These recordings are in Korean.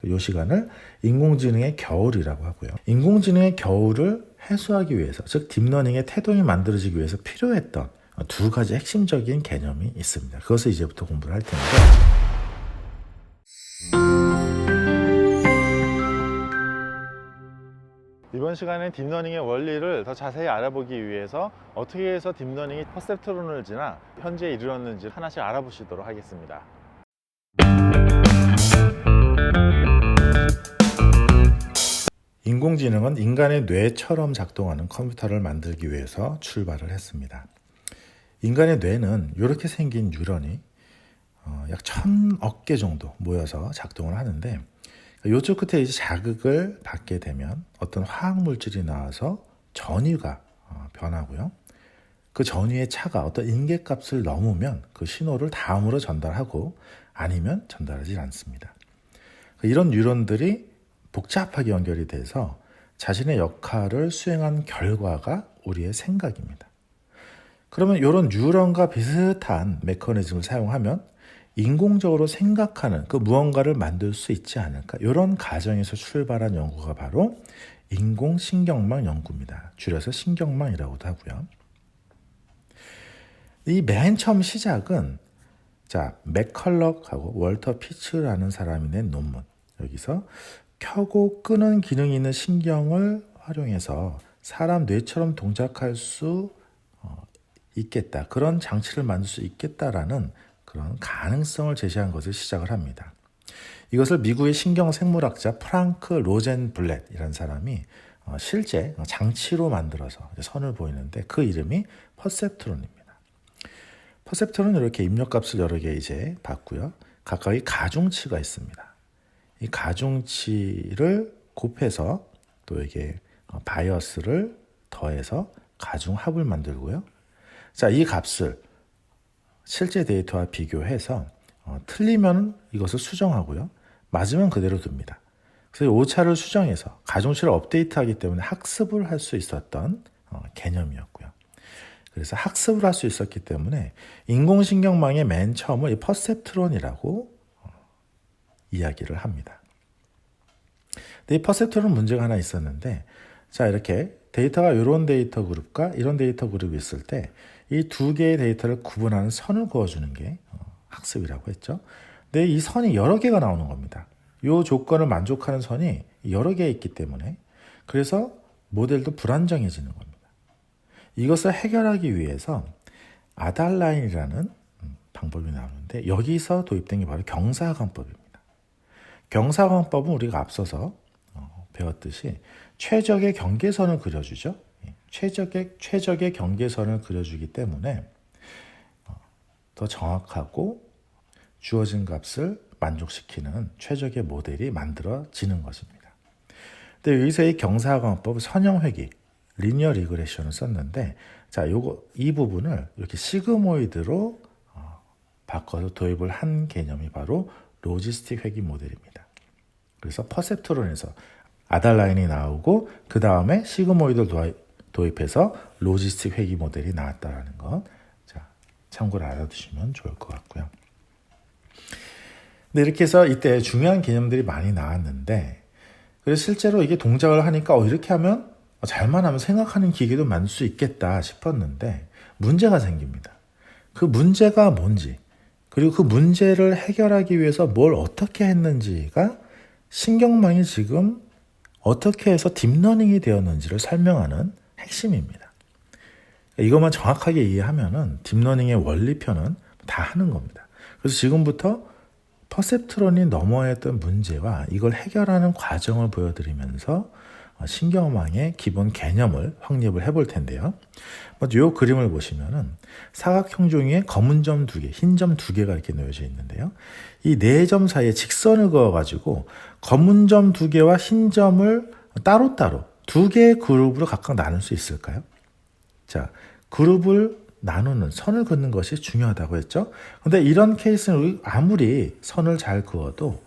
이 시간을 인공지능의 겨울이라고 하고요. 인공지능의 겨울을 해소하기 위해서, 즉 딥러닝의 태동이 만들어지기 위해서 필요했던 두 가지 핵심적인 개념이 있습니다. 그것을 이제부터 공부를 할 텐데, 이번 시간에 딥러닝의 원리를 더 자세히 알아보기 위해서 어떻게 해서 딥러닝이 퍼셉트론을 지나 현재에 이르렀는지 하나씩 알아보시도록 하겠습니다. 인공지능은 인간의 뇌처럼 작동하는 컴퓨터를 만들기 위해서 출발을 했습니다. 인간의 뇌는 이렇게 생긴 뉴런이 약 1000억 개 정도 모여서 작동을 하는데, 요쪽 끝에 이제 자극을 받게 되면 어떤 화학 물질이 나와서 전위가 변하고요. 그 전위의 차가 어떤 인계값을 넘으면 그 신호를 다음으로 전달하고 아니면 전달하지 않습니다. 이런 뉴런들이 복잡하게 연결이 돼서 자신의 역할을 수행한 결과가 우리의 생각입니다. 그러면 이런 뉴런과 비슷한 메커니즘을 사용하면 인공적으로 생각하는 그 무언가를 만들 수 있지 않을까? 이런 가정에서 출발한 연구가 바로 인공신경망 연구입니다. 줄여서 신경망이라고도 하고요. 이 맨 처음 시작은 맥컬럭하고 월터 피츠라는 사람이 낸 논문. 여기서 켜고 끄는 기능이 있는 신경을 활용해서 사람 뇌처럼 동작할 수 있겠다. 그런 장치를 만들 수 있겠다라는 그런 가능성을 제시한 것을 시작을 합니다. 이것을 미국의 신경생물학자 프랑크 로젠블렛이라는 사람이 실제 장치로 만들어서 선을 보이는데, 그 이름이 퍼셉트론입니다. 퍼셉트론은 이렇게 입력값을 여러 개 이제 받고요. 각각의 가중치가 있습니다. 이 가중치를 곱해서 또 이게 바이어스를 더해서 가중합을 만들고요. 이 값을 실제 데이터와 비교해서 틀리면 이것을 수정하고요. 맞으면 그대로 둡니다. 그래서 이 오차를 수정해서 가중치를 업데이트하기 때문에 학습을 할 수 있었던 개념이었고요. 그래서 학습을 할 수 있었기 때문에 인공신경망의 맨 처음을 이 퍼셉트론이라고 이야기를 합니다. 근데 이 퍼셉트론 문제가 하나 있었는데, 이렇게 데이터가 이런 데이터 그룹과 이런 데이터 그룹이 있을 때 이 두 개의 데이터를 구분하는 선을 그어주는 게 학습이라고 했죠. 근데 이 선이 여러 개가 나오는 겁니다. 이 조건을 만족하는 선이 여러 개 있기 때문에, 그래서 모델도 불안정해지는 겁니다. 이것을 해결하기 위해서 아달라인이라는 방법이 나오는데, 여기서 도입된 게 바로 경사관법입니다. 경사관법은 우리가 앞서서 배웠듯이 최적의 경계선을 그려주죠. 최적의 경계선을 그려주기 때문에 더 정확하고 주어진 값을 만족시키는 최적의 모델이 만들어지는 것입니다. 근데 여기서 이 경사관법 선형회귀, 리니어 리그레션을 썼는데, 이 부분을 이렇게 시그모이드로 바꿔서 도입을 한 개념이 바로 로지스틱 회귀 모델입니다. 그래서 퍼셉트론에서 아달라인이 나오고 그 다음에 시그모이드를 도입해서 로지스틱 회귀 모델이 나왔다는 것, 참고로 알아두시면 좋을 것 같고요. 근데 이렇게 해서 이때 중요한 개념들이 많이 나왔는데, 그래서 실제로 이게 동작을 하니까 이렇게 하면 잘만 하면 생각하는 기계도 만들 수 있겠다 싶었는데 문제가 생깁니다. 그 문제가 뭔지, 그리고 그 문제를 해결하기 위해서 뭘 어떻게 했는지가 신경망이 지금 어떻게 해서 딥러닝이 되었는지를 설명하는 핵심입니다. 이것만 정확하게 이해하면은 딥러닝의 원리편은 다 하는 겁니다. 그래서 지금부터 퍼셉트론이 넘어야 했던 문제와 이걸 해결하는 과정을 보여드리면서 신경망의 기본 개념을 확립을 해볼 텐데요. 먼저 이 그림을 보시면은 사각형 종이에 검은 점 2개, 흰 점 2개가 이렇게 놓여져 있는데요. 이 네 점 사이에 직선을 그어가지고 검은 점 2개와 흰 점을 따로따로 두 개의 그룹으로 각각 나눌 수 있을까요? 그룹을 나누는 선을 긋는 것이 중요하다고 했죠. 근데 이런 케이스는 아무리 선을 잘 그어도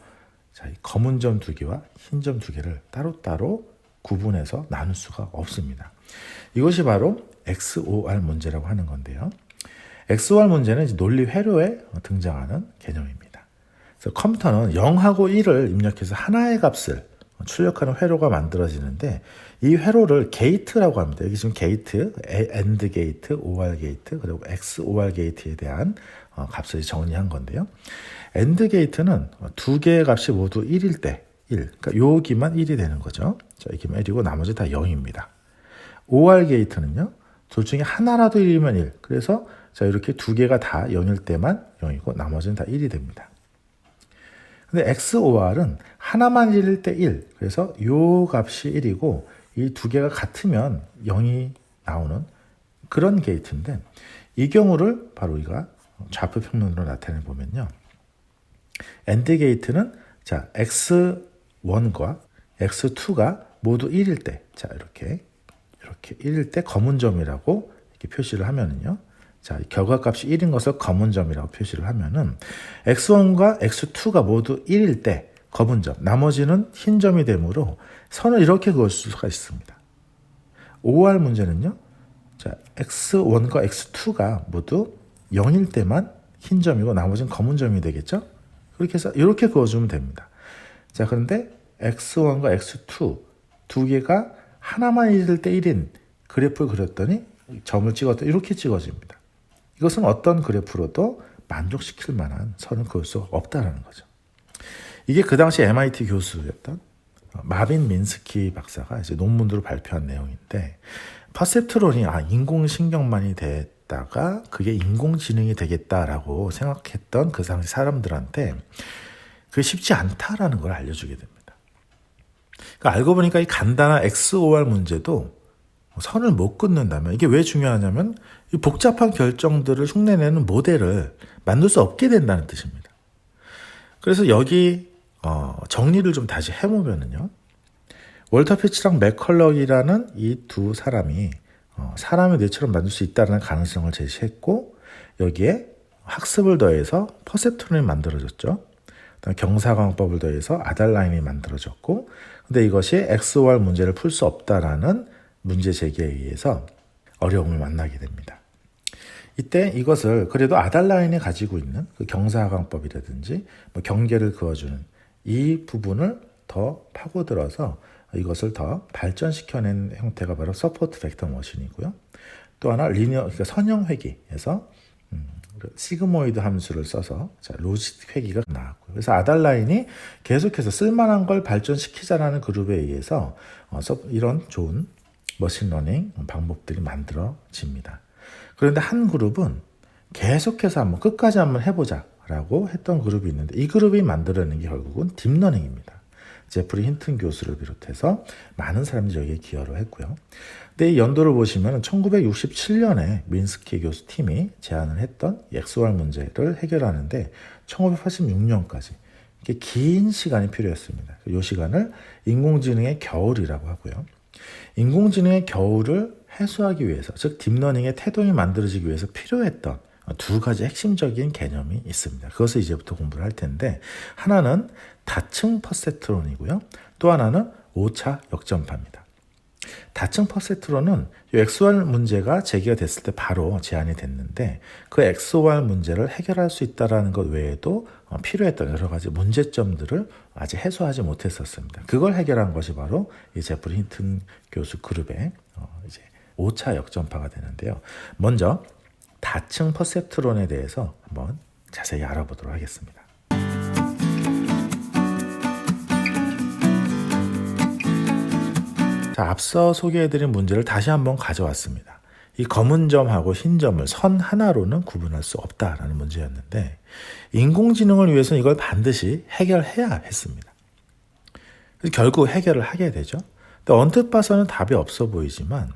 검은 점 2개와 흰 점 2개를 따로따로 구분해서 나눌 수가 없습니다. 이것이 바로 XOR 문제라고 하는 건데요. XOR 문제는 논리 회로에 등장하는 개념입니다. 그래서 컴퓨터는 0하고 1을 입력해서 하나의 값을 출력하는 회로가 만들어지는데 이 회로를 게이트라고 합니다. 여기 지금 게이트, AND 게이트, OR 게이트, 그리고 XOR 게이트에 대한 값을 정리한 건데요. AND 게이트는 두 개의 값이 모두 1일 때 1, 그러니까 여기만 1이 되는 거죠. 자, 여기만 1이고 나머지 다 0입니다. OR 게이트는요, 둘 중에 하나라도 1이면 1. 그래서 자, 이렇게 두 개가 다 0일 때만 0이고 나머지는 다 1이 됩니다. 근데 XOR은 하나만 1일 때 1. 그래서 요 값이 1이고 이 두 개가 같으면 0이 나오는 그런 게이트인데 이 경우를 바로 우리가 좌표 평면으로 나타내 보면요. AND 게이트는 자, X1과 X2가 모두 1일 때, 자, 이렇게 1일 때 검은 점이라고 이렇게 표시를 하면은요. 자, 결과값이 1인 것을 검은 점이라고 표시를 하면은 X1과 X2가 모두 1일 때 검은 점, 나머지는 흰 점이 되므로 선을 이렇게 그을 수가 있습니다. OR 문제는요. 자, X1과 X2가 모두 0일 때만 흰 점이고 나머지는 검은 점이 되겠죠? 그렇게 해서 이렇게 그어주면 됩니다. 자, 그런데 X1과 X2 두 개가 하나만 1일 때 1인 그래프를 그렸더니 점을 찍었더니 이렇게 찍어집니다. 이것은 어떤 그래프로도 만족시킬 만한 선을 그을 수 없다는 거죠. 이게 그 당시 MIT 교수였던 마빈 민스키 박사가 이제 논문으로 발표한 내용인데 퍼셉트론이 인공신경만이 됐다가 그게 인공지능이 되겠다라고 생각했던 그 당시 사람들한테 그게 쉽지 않다라는 걸 알려주게 됩니다. 그러니까 알고 보니까 이 간단한 XOR 문제도 선을 못 긋는다면 이게 왜 중요하냐면 이 복잡한 결정들을 흉내내는 모델을 만들 수 없게 된다는 뜻입니다. 그래서 여기 정리를 좀 다시 해보면은요. 월터 피치랑 맥컬럭이라는 이 두 사람이 사람의 뇌처럼 만들 수 있다는 가능성을 제시했고 여기에 학습을 더해서 퍼셉트론이 만들어졌죠. 그다음에 경사광법을 더해서 아달라인이 만들어졌고 근데 이것이 XOR 문제를 풀 수 없다라는 문제 제기에 의해서 어려움을 만나게 됩니다. 이때 이것을 그래도 아달라인이 가지고 있는 그 경사광법이라든지 경계를 그어주는 이 부분을 더 파고들어서 이것을 더 발전시켜낸 형태가 바로 서포트 벡터 머신이고요. 또 하나 리니어, 그러니까 선형 회귀에서 시그모이드 함수를 써서 로직 회귀가 나왔고요. 그래서 아달라인이 계속해서 쓸만한 걸 발전시키자라는 그룹에 의해서 이런 좋은 머신러닝 방법들이 만들어집니다. 그런데 한 그룹은 계속해서 끝까지 한번 해보자라고 했던 그룹이 있는데 이 그룹이 만들어낸 게 결국은 딥러닝입니다. 제프리 힌튼 교수를 비롯해서 많은 사람들이 여기에 기여를 했고요. 근데 이 연도를 보시면 1967년에 민스키 교수 팀이 제안을 했던 XOR 문제를 해결하는데 1986년까지 이렇게 긴 시간이 필요했습니다. 이 시간을 인공지능의 겨울이라고 하고요. 인공지능의 겨울을 해소하기 위해서, 즉 딥러닝의 태동이 만들어지기 위해서 필요했던 두 가지 핵심적인 개념이 있습니다. 그것을 이제부터 공부를 할 텐데 하나는 다층 퍼셉트론이고요. 또 하나는 5차 역전파입니다. 다층 퍼셉트론은 이 XOR 문제가 제기가 됐을 때 바로 제안이 됐는데 그 XOR 문제를 해결할 수 있다는 것 외에도 필요했던 여러 가지 문제점들을 아직 해소하지 못했었습니다. 그걸 해결한 것이 바로 이 제프리 힌튼 교수 그룹의 이제 5차 역전파가 되는데요. 먼저 다층 퍼셉트론에 대해서 한번 자세히 알아보도록 하겠습니다. 자, 앞서 소개해드린 문제를 다시 한번 가져왔습니다. 이 검은 점하고 흰 점을 선 하나로는 구분할 수 없다라는 문제였는데 인공지능을 위해서는 이걸 반드시 해결해야 했습니다. 그래서 결국 해결을 하게 되죠. 근데 언뜻 봐서는 답이 없어 보이지만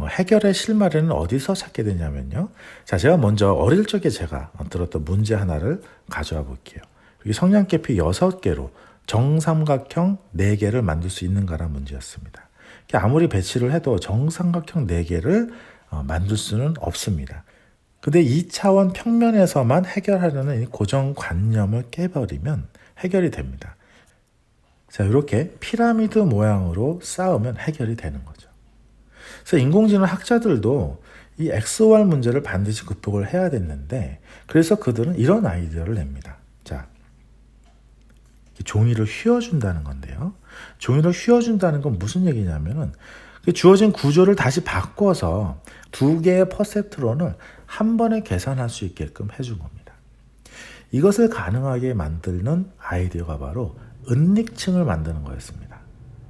해결의 실마리는 어디서 찾게 되냐면요. 자, 제가 먼저 어릴 적에 제가 들었던 문제 하나를 가져와 볼게요. 여기 성냥개피 6개로 정삼각형 4개를 만들 수 있는가라는 문제였습니다. 아무리 배치를 해도 정삼각형 4개를 만들 수는 없습니다. 근데 2차원 평면에서만 해결하려는 이 고정관념을 깨버리면 해결이 됩니다. 자, 이렇게 피라미드 모양으로 쌓으면 해결이 되는 거죠. 그래서 인공지능 학자들도 이 XOR 문제를 반드시 극복을 해야 됐는데 그래서 그들은 이런 아이디어를 냅니다. 자, 종이를 휘어준다는 건데요. 종이를 휘어준다는 건 무슨 얘기냐면은 주어진 구조를 다시 바꿔서 두 개의 퍼셉트론을 한 번에 계산할 수 있게끔 해준 겁니다. 이것을 가능하게 만드는 아이디어가 바로 은닉층을 만드는 거였습니다.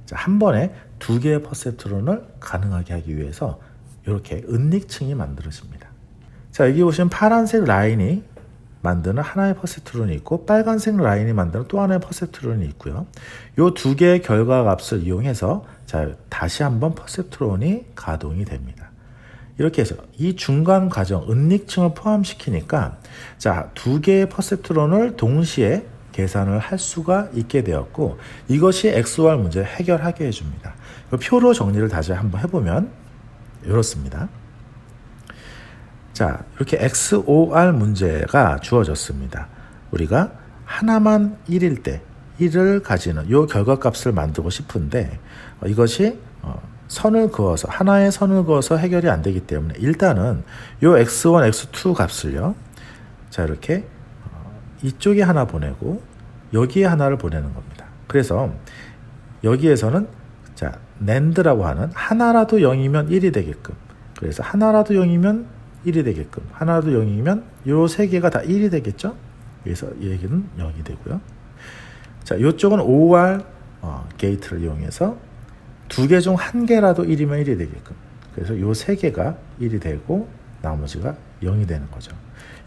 자, 한 번에 두 개의 퍼셉트론을 가능하게 하기 위해서 이렇게 은닉층이 만들어집니다. 자, 여기 보시면 파란색 라인이 만드는 하나의 퍼셉트론이 있고 빨간색 라인이 만드는 또 하나의 퍼셉트론이 있고요. 이 두 개의 결과값을 이용해서 자, 다시 한번 퍼셉트론이 가동이 됩니다. 이렇게 해서 이 중간 과정 은닉층을 포함시키니까 자, 두 개의 퍼셉트론을 동시에 계산을 할 수가 있게 되었고 이것이 XOR 문제를 해결하게 해줍니다. 표로 정리를 다시 한번 해보면 이렇습니다. 자, 이렇게 XOR 문제가 주어졌습니다. 우리가 하나만 1일 때 1을 가지는 이 결과값을 만들고 싶은데 이것이 선을 그어서 하나의 선을 그어서 해결이 안 되기 때문에 일단은 이 x1, x2 값을요. 자, 이렇게 이쪽에 하나 보내고 여기에 하나를 보내는 겁니다. 그래서 여기에서는 자, NAND라고 하는 하나라도 0이면 1이 되게끔 그래서 하나라도 0이면 1이 되게끔 하나라도 0이면 이 세 개가 다 1이 되겠죠? 그래서 이 얘기는 0이 되고요. 자, 이쪽은 OR 게이트를 이용해서 두 개 중 한 개라도 1이면 1이 되게끔 그래서 이 세 개가 1이 되고 나머지가 0이 되는 거죠.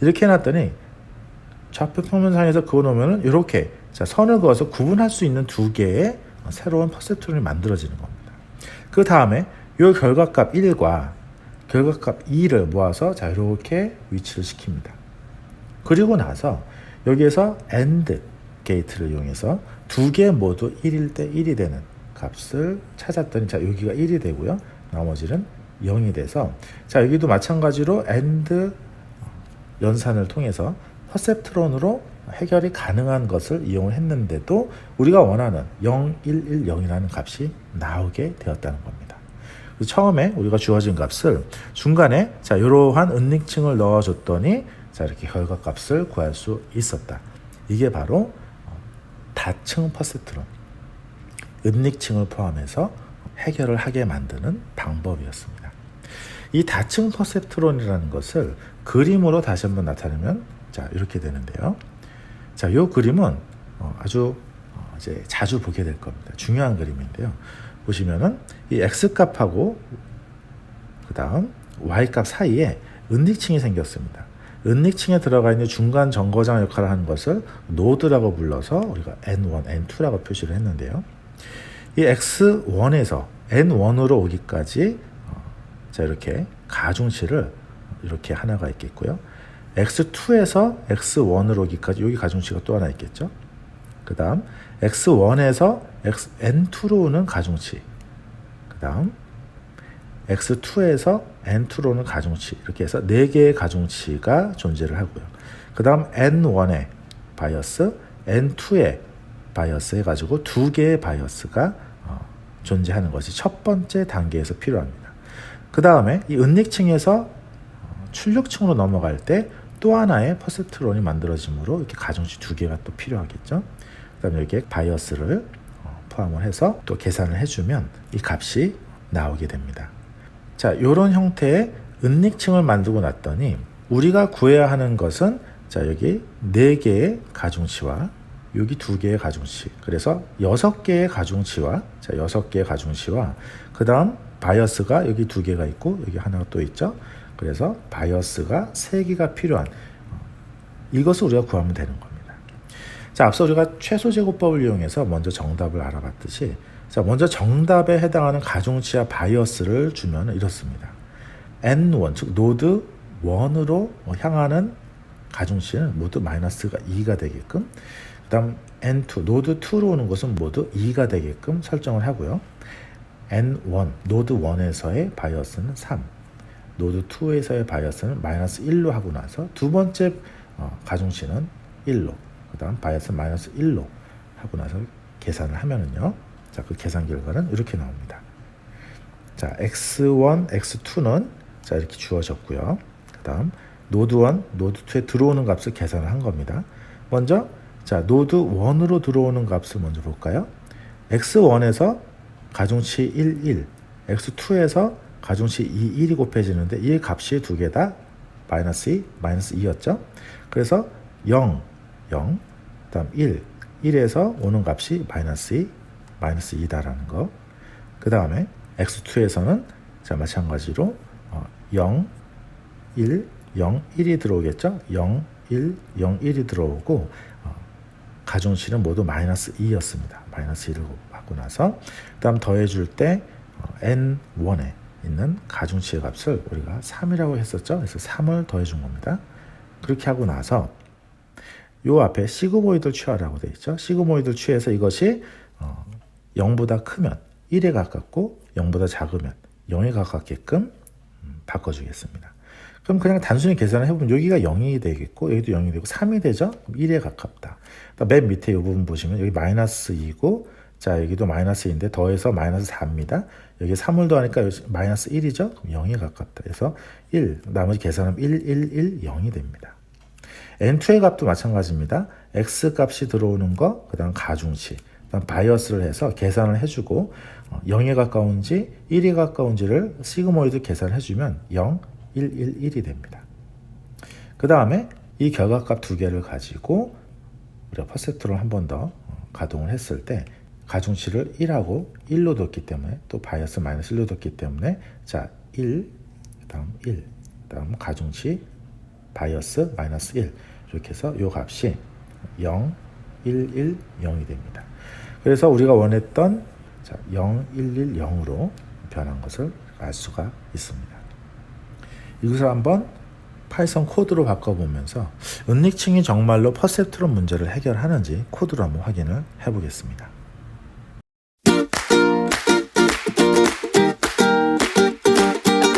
이렇게 해놨더니 좌표 평면상에서 그어놓으면 이렇게 자, 선을 그어서 구분할 수 있는 두 개의 새로운 퍼셉트론이 만들어지는 겁니다. 그 다음에 이 결과값 1과 결과값 2를 모아서 자, 이렇게 위치를 시킵니다. 그리고 나서 여기에서 AND 게이트를 이용해서 두 개 모두 1일 때 1이 되는 값을 찾았더니 자, 여기가 1이 되고요. 나머지는 0이 돼서 자, 여기도 마찬가지로 AND 연산을 통해서 퍼셉트론으로 해결이 가능한 것을 이용을 했는데도 우리가 원하는 0, 1, 1, 0이라는 값이 나오게 되었다는 겁니다. 처음에 우리가 주어진 값을 중간에 자, 이러한 은닉층을 넣어줬더니 자, 이렇게 결과값을 구할 수 있었다. 이게 바로 다층 퍼셉트론, 은닉층을 포함해서 해결을 하게 만드는 방법이었습니다. 이 다층 퍼셉트론이라는 것을 그림으로 다시 한번 나타내면 자, 이렇게 되는데요. 자, 이 그림은 아주 이제 자주 보게 될 겁니다. 중요한 그림인데요. 보시면은 이 X값하고 그 다음 Y값 사이에 은닉층이 생겼습니다. 은닉층에 들어가 있는 중간 정거장 역할을 하는 것을 노드라고 불러서 우리가 N1, N2라고 표시를 했는데요. 이 X1에서 N1으로 오기까지 자, 이렇게 가중치를 이렇게 하나가 있겠고요. X2에서 X1으로 오기까지 여기 가중치가 또 하나 있겠죠. 그 다음 X1에서 N2로 오는 가중치, 그 다음 X2에서 N2로 오는 가중치, 이렇게 해서 4개의 가중치가 존재를 하고요. 그 다음 N1의 바이어스, N2의 바이어스 해가지고 2개의 바이어스가 존재하는 것이 첫 번째 단계에서 필요합니다. 그 다음에 이 은닉층에서 출력층으로 넘어갈 때 또 하나의 퍼셉트론이 만들어지므로 이렇게 가중치 2개가 또 필요하겠죠. 그 다음에 여기에 바이어스를 포함을 해서 또 계산을 해주면 이 값이 나오게 됩니다. 자, 이런 형태의 은닉층을 만들고 났더니 우리가 구해야 하는 것은 자, 여기 4개의 가중치와 여기 2개의 가중치, 그래서 6개의 가중치와 자, 6개의 가중치와 그 다음 바이어스가 여기 2개가 있고 여기 하나가 또 있죠. 그래서 바이어스가 3개가 필요한 이것을 우리가 구하면 되는 겁니다. 자, 앞서 우리가 최소 제곱법을 이용해서 먼저 정답을 알아봤듯이 자, 먼저 정답에 해당하는 가중치와 바이어스를 주면 이렇습니다. N1, 즉 노드 1으로 향하는 가중치는 모두 마이너스가 2가 되게끔, 그 다음 N2, 노드 2로 오는 것은 모두 2가 되게끔 설정을 하고요. N1, 노드 1에서의 바이어스는 3, 노드 2에서의 바이어스는 마이너스 1로 하고 나서 두 번째 가중치는 1로, 그 다음 바이어스 마이너스 1로 하고 나서 계산을 하면은요. 자, 그 계산 결과는 이렇게 나옵니다. 자, X1, X2는 자, 이렇게 주어졌고요. 그 다음 노드 1, 노드 2에 들어오는 값을 계산을 한 겁니다. 먼저 자, 노드 1으로 들어오는 값을 먼저 볼까요? x1에서 가중치 1, 1, x2에서 가중치 2, 1이 곱해지는데 이 값이 두 개 다 마이너스 2, 마이너스 2였죠. 그래서 0, 0, 그 다음 1, 1에서 오는 값이 마이너스 2, 마이너스 2다라는 거. 그 다음에 x2에서는 자 마찬가지로 0, 1, 0, 1이 들어오겠죠. 0, 1, 0, 1이 들어오고 가중치는 모두 마이너스 2였습니다. 마이너스 1을 하고 나서 그 다음 더해줄 때 n1에 있는 가중치의 값을 우리가 3이라고 했었죠. 그래서 3을 더해준 겁니다. 그렇게 하고 나서 요 앞에 시그모이드를 취하라고 되어 있죠. 시그모이드를 취해서 이것이 0보다 크면 1에 가깝고 0보다 작으면 0에 가깝게끔 바꿔주겠습니다. 그럼 그냥 단순히 계산을 해보면 여기가 0이 되겠고 여기도 0이 되고 3이 되죠. 그럼 1에 가깝다. 맨 밑에 이 부분 보시면 여기 마이너스 2고 자 여기도 마이너스 2인데 더해서 마이너스 4입니다. 여기 3을 더하니까 마이너스 1이죠. 그럼 0에 가깝다. 그래서 1 나머지 계산하면 1, 1, 1, 0이 됩니다. n2의 값도 마찬가지입니다. x 값이 들어오는 거, 그 다음 가중치, 그 다음 바이어스를 해서 계산을 해주고 0에 가까운지 1에 가까운지를 시그모이드 계산을 해주면 0, 1, 1, 1이 됩니다. 그 다음에 이 결과값 두 개를 가지고 우리가 퍼셉트론을 한 번 더 가동을 했을 때 가중치를 1하고 1로 뒀기 때문에 또 바이어스 마이너스 1로 뒀기 때문에 자 1, 그 다음 1, 그 다음 가중치 바이어스 마이너스 1 이렇게 해서 이 값이 0, 1, 1, 0이 됩니다. 그래서 우리가 원했던 자, 0, 1, 1, 0으로 변한 것을 알 수가 있습니다. 이것을 한번 파이썬 코드로 바꿔보면서 은닉층이 정말로 퍼셉트론 문제를 해결하는지 코드로 한번 확인을 해보겠습니다.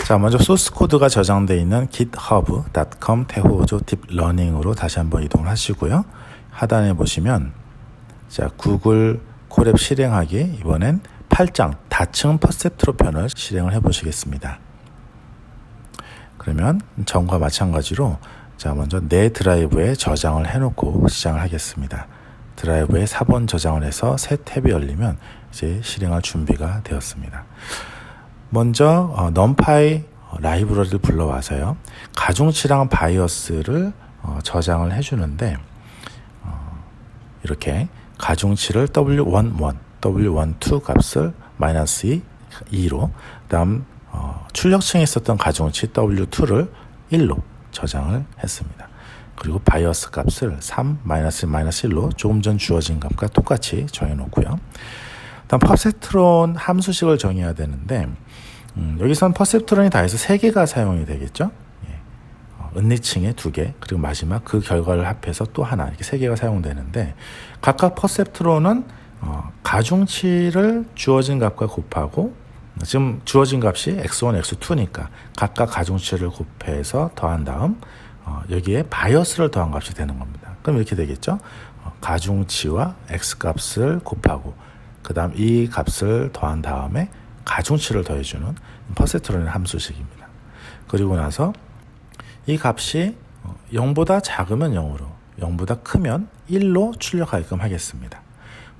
자, 먼저 소스 코드가 저장되어 있는 github.com 태호조 딥러닝으로 다시 한번 이동을 하시고요. 하단에 보시면 자, 구글 콜앱 실행하기 이번엔 8장 다층 퍼셉트론 편을 실행을 해보시겠습니다. 그러면 전과 마찬가지로 자 먼저 내 드라이브에 저장을 해놓고 시작을 하겠습니다. 드라이브에 4번 저장을 해서 새 탭이 열리면 이제 실행할 준비가 되었습니다. 먼저 numpy 라이브러리를 불러와서요. 가중치랑 바이어스를 저장을 해주는데 이렇게 가중치를 w11, w12 값을 마이너스 2로 그 다음 출력층에 있었던 가중치 W2를 1로 저장을 했습니다. 그리고 바이어스 값을 3, 마이너스 1로 조금 전 주어진 값과 똑같이 정해놓고요. 다음 퍼셉트론 함수식을 정해야 되는데 여기선 퍼셉트론이 다 해서 3개가 사용이 되겠죠. 은닉층에 2개 그리고 마지막 그 결과를 합해서 또 하나 이렇게 3개가 사용되는데 각각 퍼셉트론은 가중치를 주어진 값과 곱하고 지금 주어진 값이 x1, x2니까 각각 가중치를 곱해서 더한 다음 여기에 바이어스를 더한 값이 되는 겁니다. 그럼 이렇게 되겠죠. 가중치와 x값을 곱하고 그 다음 이 값을 더한 다음에 가중치를 더해주는 퍼셉트론의 함수식입니다. 그리고 나서 이 값이 0보다 작으면 0으로 0보다 크면 1로 출력하게끔 하겠습니다.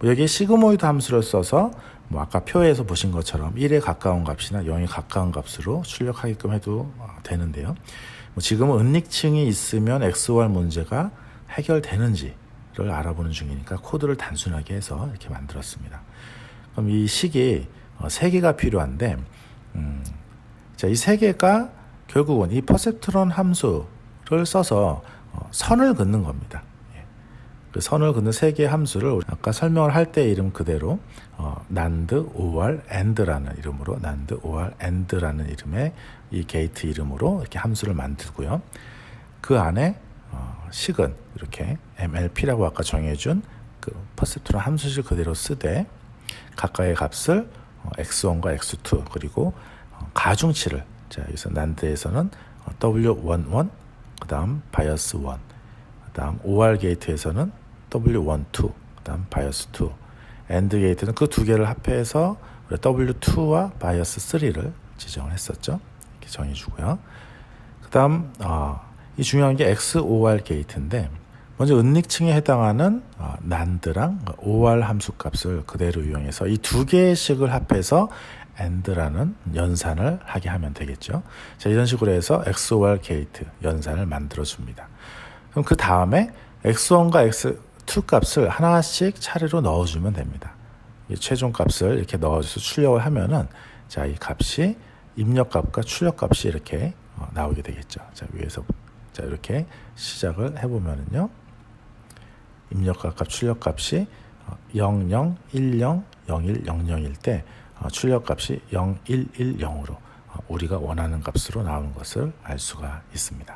여기에 시그모이드 함수를 써서 아까 표에서 보신 것처럼 1에 가까운 값이나 0에 가까운 값으로 출력하게끔 해도 되는데요. 지금은 은닉층이 있으면 XOR 문제가 해결되는지를 알아보는 중이니까 코드를 단순하게 해서 이렇게 만들었습니다. 그럼 이 식이 3개가 필요한데 자, 이 3개가 결국은 이 퍼셉트론 함수를 써서 선을 긋는 겁니다. 그 선을 긋는 3개의 함수를 아까 설명을 할 때 이름 그대로 NAND, OR, AND라는 이름으로 NAND, OR, AND라는 이름의 이 게이트 이름으로 이렇게 함수를 만들고요. 그 안에 식은 이렇게 MLP라고 아까 정해준 그 퍼셉트론 함수를 그대로 쓰되 각각의 값을 x1과 x2 그리고 가중치를 자 여기서 NAND에서는 W11 그 다음 바이어스 1 그 다음 OR 게이트에서는 W12 그 다음 바이어스 2 AND 게이트는 그 두 개를 합해서 W2와 바이어스 3를 지정을 했었죠. 이렇게 정해주고요. 그 다음 이 중요한 게 XOR 게이트인데 먼저 은닉층에 해당하는 난드랑 OR 함수 값을 그대로 이용해서 이 두 개의 식을 합해서 AND라는 연산을 하게 하면 되겠죠. 자, 이런 식으로 해서 XOR 게이트 연산을 만들어 줍니다. 그럼 그 다음에 X1과 X2 값을 하나씩 차례로 넣어주면 됩니다. 이 최종 값을 이렇게 넣어줘서 출력을 하면은 자, 이 값이 입력값과 출력값이 이렇게 나오게 되겠죠. 자, 위에서 자, 이렇게 시작을 해보면은요. 입력값, 출력값이 00, 10, 01, 00일 때 출력값이 0110으로 우리가 원하는 값으로 나오는 것을 알 수가 있습니다.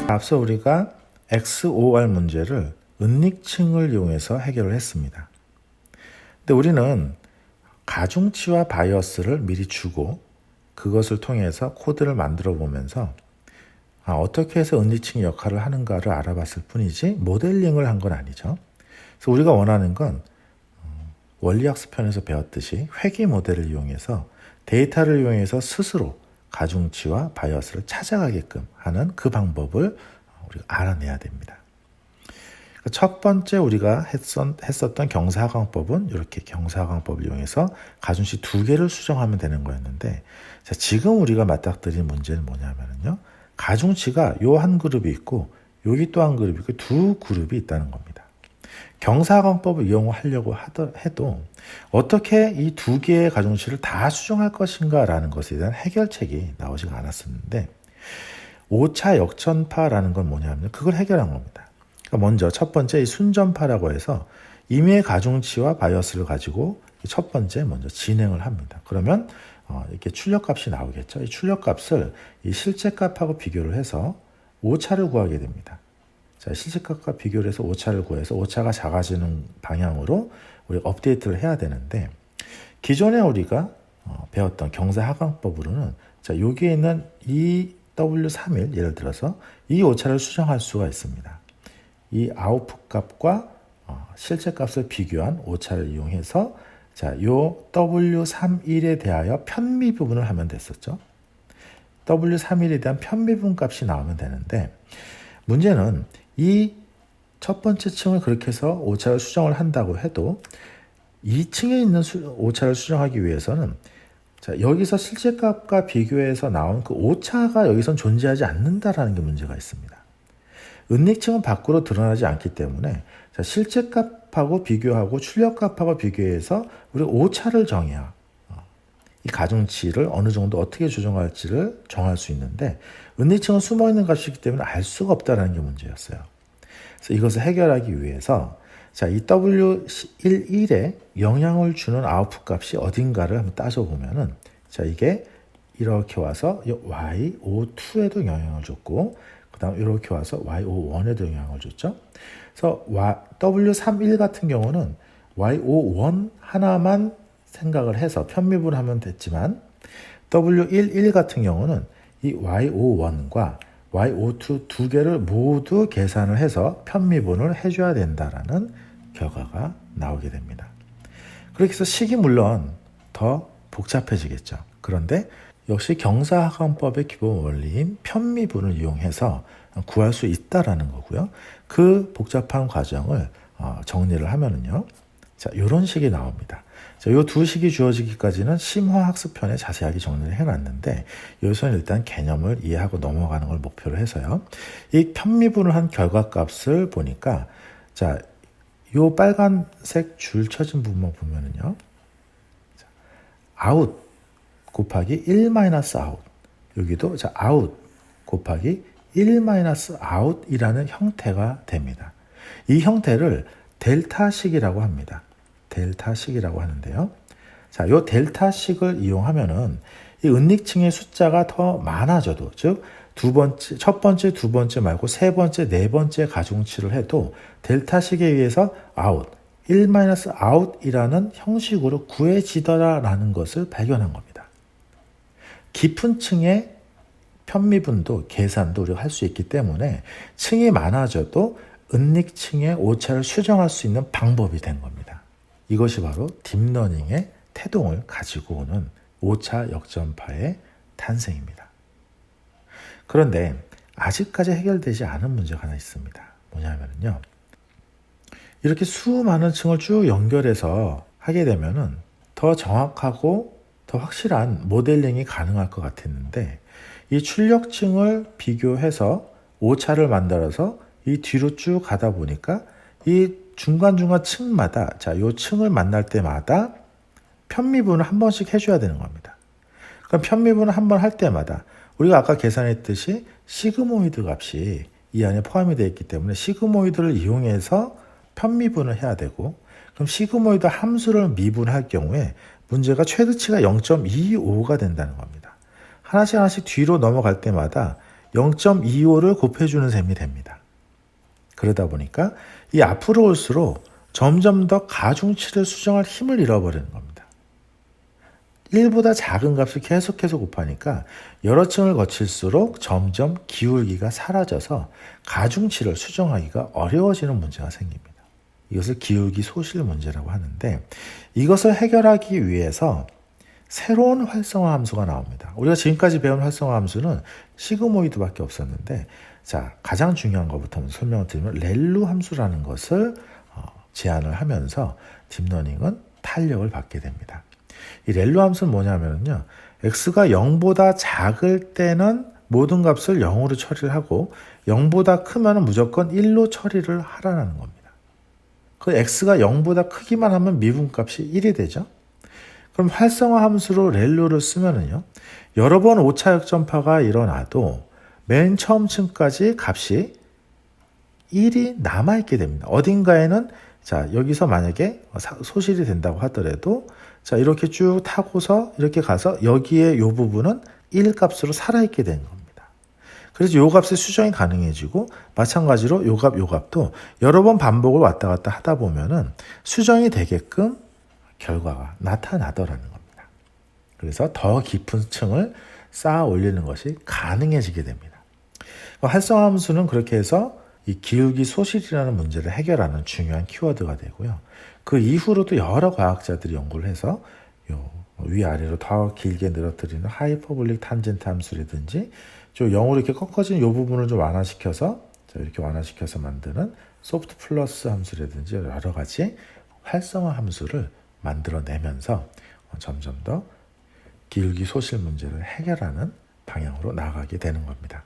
앞서 우리가 XOR 문제를 은닉층을 이용해서 해결을 했습니다. 근데 우리는 가중치와 바이어스를 미리 주고 그것을 통해서 코드를 만들어 보면서 어떻게 해서 은닉층의 역할을 하는가를 알아봤을 뿐이지 모델링을 한 건 아니죠. 그래서 우리가 원하는 건 원리학습편에서 배웠듯이 회귀 모델을 이용해서 데이터를 이용해서 스스로 가중치와 바이어스를 찾아가게끔 하는 그 방법을 우리가 알아내야 됩니다. 첫 번째 우리가 했었던 경사하강법은 이렇게 경사하강법을 이용해서 가중치 두 개를 수정하면 되는 거였는데, 자, 지금 우리가 맞닥뜨린 문제는 뭐냐면요, 가중치가 요 한 그룹이 있고 여기 또 한 그룹이 있고 두 그룹이 있다는 겁니다. 경사하강법을 이용하려고 해도 어떻게 이 두 개의 가중치를 다 수정할 것인가 라는 것에 대한 해결책이 나오지가 않았었는데, 5차 역전파라는 건 뭐냐면 그걸 해결한 겁니다. 그러니까 먼저 첫 번째 이 순전파라고 해서 임의의 가중치와 바이어스를 가지고 첫 번째 먼저 진행을 합니다. 그러면 이렇게 출력값이 나오겠죠. 이 출력값을 이 실제값하고 비교를 해서 오차를 구하게 됩니다. 자, 실제값과 비교를 해서 오차를 구해서 오차가 작아지는 방향으로 우리가 업데이트를 해야 되는데, 기존에 우리가 배웠던 경사하강법으로는 자, 여기에 있는 이 W31 예를 들어서 이 오차를 수정할 수가 있습니다. 이 아웃풋 값과 실제 값을 비교한 오차를 이용해서 자, 요 W31에 대하여 편미 부분을 하면 됐었죠. W31에 대한 편미분 값이 나오면 되는데, 문제는 이 첫 번째 층을 그렇게 해서 오차를 수정을 한다고 해도 2층에 있는 오차를 수정하기 위해서는 자, 여기서 실제값과 비교해서 나온 그 오차가 여기선 존재하지 않는다라는 게 문제가 있습니다. 은닉층은 밖으로 드러나지 않기 때문에 자, 실제값하고 비교하고 출력값하고 비교해서 우리 오차를 정해야 이 가중치를 어느 정도 어떻게 조정할지를 정할 수 있는데, 은닉층은 숨어있는 값이기 때문에 알 수가 없다는 게 문제였어요. 그래서 이것을 해결하기 위해서 자, 이 W11에 영향을 주는 아웃풋 값이 어딘가를 한번 따져보면은 자, 이게 이렇게 와서 YO2에도 영향을 줬고 그 다음 이렇게 와서 YO1에도 영향을 줬죠. 그래서 W31 같은 경우는 YO1 하나만 생각을 해서 편미분하면 됐지만 W11 같은 경우는 이 YO1과 YO2 두 개를 모두 계산을 해서 편미분을 해줘야 된다라는 결과가 나오게 됩니다. 그렇게 해서 식이 물론 더 복잡해지겠죠. 그런데 역시 경사하강법의 기본 원리인 편미분을 이용해서 구할 수 있다라는 거고요. 그 복잡한 과정을 정리를 하면은요, 자, 이런 식이 나옵니다. 자, 요 두 식이 주어지기까지는 심화학습편에 자세하게 정리를 해놨는데, 여기서는 일단 개념을 이해하고 넘어가는 걸 목표로 해서요. 이 편미분을 한 결과값을 보니까, 자, 요 빨간색 줄 쳐진 부분만 보면은요, 자, 아웃 곱하기 1-아웃. 여기도 자, 아웃 곱하기 1-아웃이라는 형태가 됩니다. 이 형태를 델타식이라고 합니다. 델타식이라고 하는데요. 자, 요 델타식을 이용하면은 이 은닉층의 숫자가 더 많아져도, 즉 첫 번째, 두 번째 말고 세 번째, 네 번째 가중치를 해도 델타식에 의해서 아웃, 1-아웃이라는 형식으로 구해지더라라는 것을 발견한 겁니다. 깊은 층의 편미분도 계산도 우리가 할 수 있기 때문에 층이 많아져도 은닉층의 오차를 수정할 수 있는 방법이 된 겁니다. 이것이 바로 딥러닝의 태동을 가지고 오는 5차 역전파의 탄생입니다. 그런데 아직까지 해결되지 않은 문제가 하나 있습니다. 뭐냐면요. 이렇게 수많은 층을 쭉 연결해서 하게 되면은 더 정확하고 더 확실한 모델링이 가능할 것 같았는데 이 출력층을 비교해서 오차를 만들어서 이 뒤로 쭉 가다 보니까 이 중간중간 층마다 이 층을 만날 때마다 편미분을 한 번씩 해줘야 되는 겁니다. 그럼 편미분을 한 번 할 때마다 우리가 아까 계산했듯이 시그모이드 값이 이 안에 포함이 되어 있기 때문에 시그모이드를 이용해서 편미분을 해야 되고 그럼 시그모이드 함수를 미분할 경우에 문제가 최대치가 0.25가 된다는 겁니다. 하나씩 뒤로 넘어갈 때마다 0.25를 곱해주는 셈이 됩니다. 그러다 보니까 이 앞으로 올수록 점점 더 가중치를 수정할 힘을 잃어버리는 겁니다. 1보다 작은 값을 계속해서 곱하니까 여러 층을 거칠수록 점점 기울기가 사라져서 가중치를 수정하기가 어려워지는 문제가 생깁니다. 이것을 기울기 소실 문제라고 하는데 이것을 해결하기 위해서 새로운 활성화 함수가 나옵니다. 우리가 지금까지 배운 활성화 함수는 시그모이드밖에 없었는데 가장 중요한 것부터 설명을 드리면 렐루 함수라는 것을 제안을 하면서 딥러닝은 탄력을 받게 됩니다. 이 렐루 함수는 뭐냐면요. x가 0보다 작을 때는 모든 값을 0으로 처리를 하고 0보다 크면 무조건 1로 처리를 하라는 겁니다. 그 x가 0보다 크기만 하면 미분값이 1이 되죠. 그럼 활성화 함수로 렐루를 쓰면은요. 여러 번 오차 역전파가 일어나도 맨 처음 층까지 값이 1이 남아있게 됩니다. 어딘가에는 여기서 만약에 소실이 된다고 하더라도 이렇게 쭉 타고서 이렇게 가서 여기에 이 부분은 1 값으로 살아있게 되는 겁니다. 그래서 이 값의 수정이 가능해지고 마찬가지로 이 값도 여러 번 반복을 왔다 갔다 하다 보면은 수정이 되게끔 결과가 나타나더라는 겁니다. 그래서 더 깊은 층을 쌓아 올리는 것이 가능해지게 됩니다. 활성화 함수는 그렇게 해서 이 기울기 소실이라는 문제를 해결하는 중요한 키워드가 되고요. 그 이후로도 여러 과학자들이 연구를 해서 위아래로 더 길게 늘어뜨리는 하이퍼볼릭 탄젠트 함수라든지 좀 0으로 이렇게 꺾어진 이 부분을 좀 완화시켜서 이렇게 완화시켜서 만드는 소프트 플러스 함수라든지 여러 가지 활성화 함수를 만들어내면서 점점 더 기울기 소실 문제를 해결하는 방향으로 나아가게 되는 겁니다.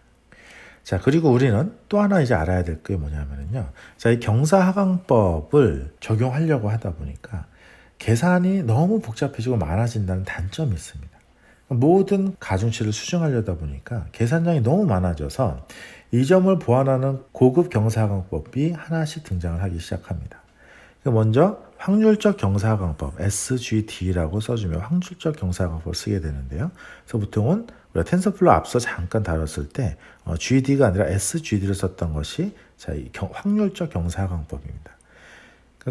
그리고 우리는 또 하나 이제 알아야 될 게 뭐냐면요. 이 경사하강법을 적용하려고 하다 보니까 계산이 너무 복잡해지고 많아진다는 단점이 있습니다. 모든 가중치를 수정하려다 보니까 계산량이 너무 많아져서 이 점을 보완하는 고급 경사하강법이 하나씩 등장을 하기 시작합니다. 먼저 확률적 경사하강법 SGD라고 써주면 확률적 경사하강법을 쓰게 되는데요. 그래서 보통은 우리가 텐서플로 앞서 잠깐 다뤘을 때 GD가 아니라 SGD를 썼던 것이 이 확률적 경사하강법입니다.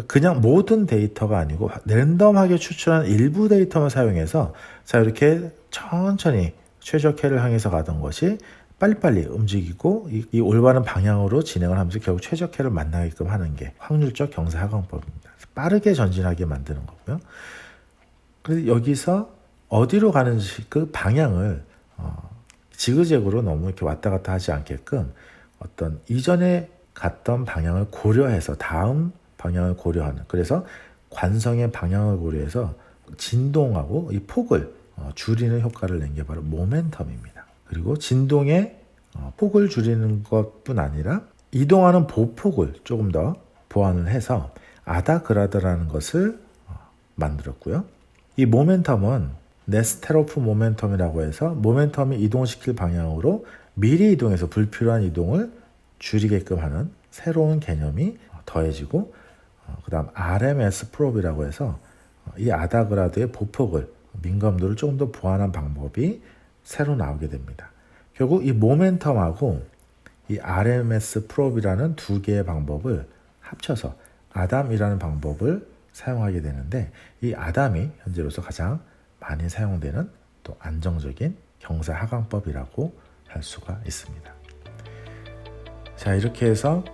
그냥 모든 데이터가 아니고 랜덤하게 추출한 일부 데이터만 사용해서 이렇게 천천히 최적화를 향해서 가던 것이 빨리빨리 움직이고 이 올바른 방향으로 진행을 하면서 결국 최적화를 만나게끔 하는 게 확률적 경사하강법입니다. 빠르게 전진하게 만드는 거고요. 그래서 여기서 어디로 가는지 그 방향을 지그재그로 너무 이렇게 왔다 갔다 하지 않게끔 어떤 이전에 갔던 방향을 고려해서 다음 방향을 고려하는, 그래서 관성의 방향을 고려해서 진동하고 이 폭을 줄이는 효과를 낸 게 바로 모멘텀입니다. 그리고 진동의 폭을 줄이는 것뿐 아니라 이동하는 보폭을 조금 더 보완을 해서 아다그라드라는 것을 만들었고요. 이 모멘텀은 네스테로프 모멘텀이라고 해서 모멘텀이 이동시킬 방향으로 미리 이동해서 불필요한 이동을 줄이게끔 하는 새로운 개념이 더해지고, 그 다음 RMS 프롭이라고 해서 이 아다그라드의 보폭을, 민감도를 조금 더 보완한 방법이 새로 나오게 됩니다. 결국 이 모멘텀하고 이 RMS 프롭이라는 두 개의 방법을 합쳐서 아담이라는 방법을 사용하게 되는데, 이 아담이 현재로서 가장 많이 사용되는 또 안정적인 경사하강법이라고 할 수가 있습니다. 이렇게 해서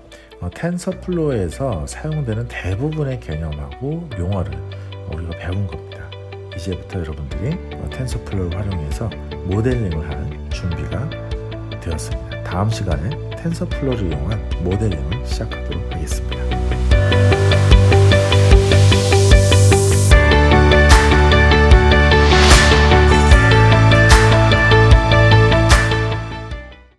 텐서플로우에서 사용되는 대부분의 개념하고 용어를 우리가 배운 겁니다. 이제부터 여러분들이 텐서플로우를 활용해서 모델링을 할 준비가 되었습니다. 다음 시간에 텐서플로우를 이용한 모델링을 시작하도록